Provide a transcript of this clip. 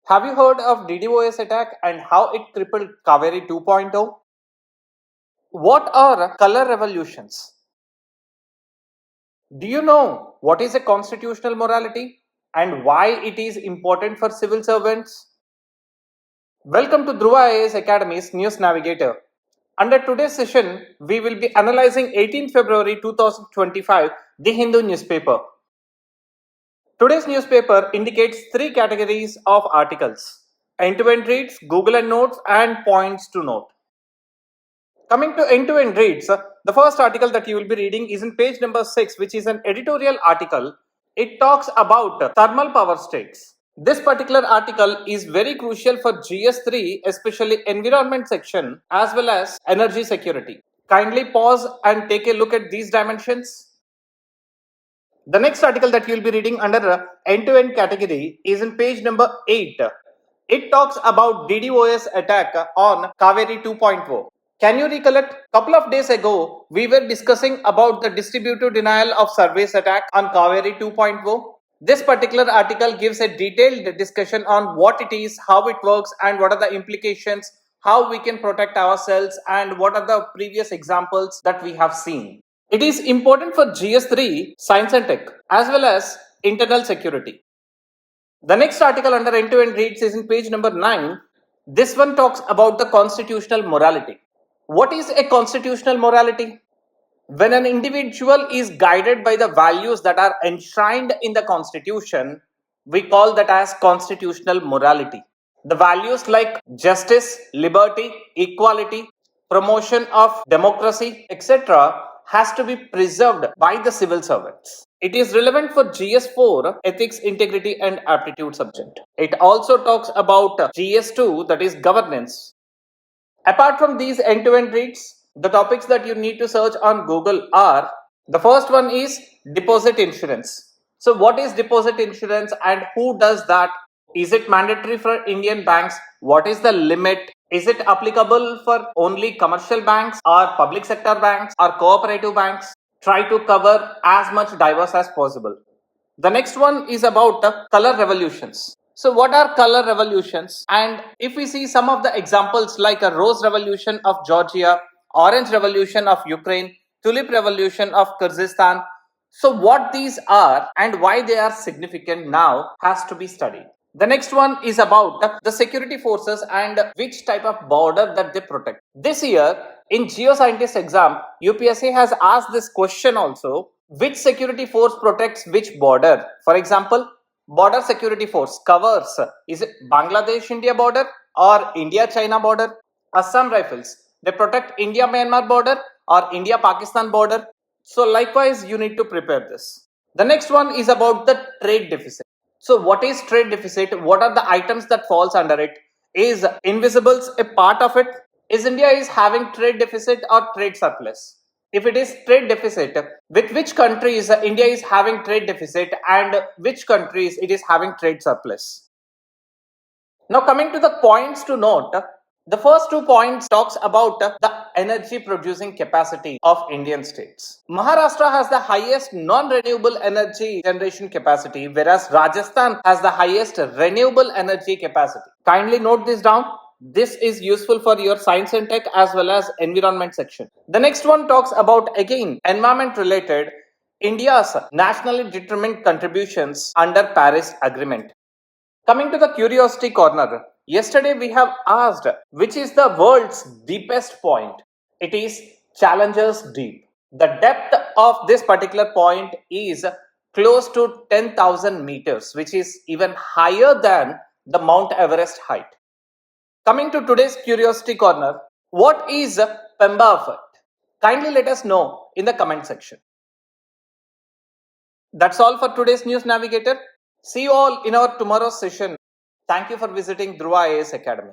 Have you heard of DDoS attack and how it crippled Kaveri 2.0? What are color revolutions? Do you know what is a constitutional morality and why it is important for civil servants? Welcome to Dhruva IAS Academy's News Navigator. Under today's session, we will be analyzing 18th February 2025, The Hindu newspaper. Today's newspaper indicates three categories of articles: end-to-end reads, Google and Notes, and points to note. Coming to end-to-end reads, the first article that you will be reading is in page number 6, which is an editorial article. It talks about thermal power states. This particular article is very crucial for GS3, especially environment section as well as energy security. Kindly pause and take a look at these dimensions. The next article that you will be reading under end-to-end category is in page number 8. It talks about DDoS attack on Kaveri 2.0. Can you recollect? Couple of days ago, we were discussing about the distributed denial of service attack on Kaveri 2.0. This particular article gives a detailed discussion on what it is, how it works, and what are the implications, how we can protect ourselves, and what are the previous examples that we have seen. It is important for GS3, Science and Tech, as well as internal security. The next article under end-to-end reads is in page number 9. This one talks about the constitutional morality. What is a constitutional morality? When an individual is guided by the values that are enshrined in the Constitution, we call that as constitutional morality. The values like justice, liberty, equality, promotion of democracy, etc. has to be preserved by the civil servants. It is relevant for GS4, ethics, integrity and aptitude subject. It also talks about GS2, that is governance. Apart from these end-to-end reads, the topics that you need to search on Google are: the first one is deposit insurance. So what is deposit insurance and who does that? Is it mandatory for Indian banks? What is the limit? Is it applicable for only commercial banks or public sector banks or cooperative banks? Try to cover as much diverse as possible. The next one is about color revolutions. So what are color revolutions? And if we see some of the examples like a rose revolution of Georgia, orange revolution of Ukraine, tulip revolution of Kyrgyzstan. So what these are and why they are significant now has to be studied. The next one is about the security forces and which type of border that they protect. This year in geoscientist exam, UPSC has asked this question also: which security force protects which border? For example, border security force covers, is it Bangladesh India border or India China border? Assam Rifles, they protect India Myanmar border or India Pakistan border. So likewise you need to prepare this. The next one is about the trade deficit. So what is trade deficit? What are the items that falls under it? Is invisibles a part of it? Is India is having trade deficit or trade surplus? If it is trade deficit, with which countries India is having trade deficit and which countries it is having trade surplus? Now coming to the points to note, the first 2 points talks about the energy producing capacity of Indian states. Maharashtra has the highest non-renewable energy generation capacity, whereas Rajasthan has the highest renewable energy capacity. Kindly note this down. This is useful for your science and tech as well as environment section. The next one talks about, again, environment related, India's nationally determined contributions under Paris Agreement. Coming to the curiosity corner, yesterday we have asked which is the world's deepest point. It is Challenger's Deep. The depth of this particular point is close to 10,000 meters, which is even higher than the Mount Everest height. Coming to today's curiosity corner, what is Pemba effect? Kindly let us know in the comment section. That's all for today's News Navigator. See you all in our tomorrow's session. Thank you for visiting Dhruva IAS Academy.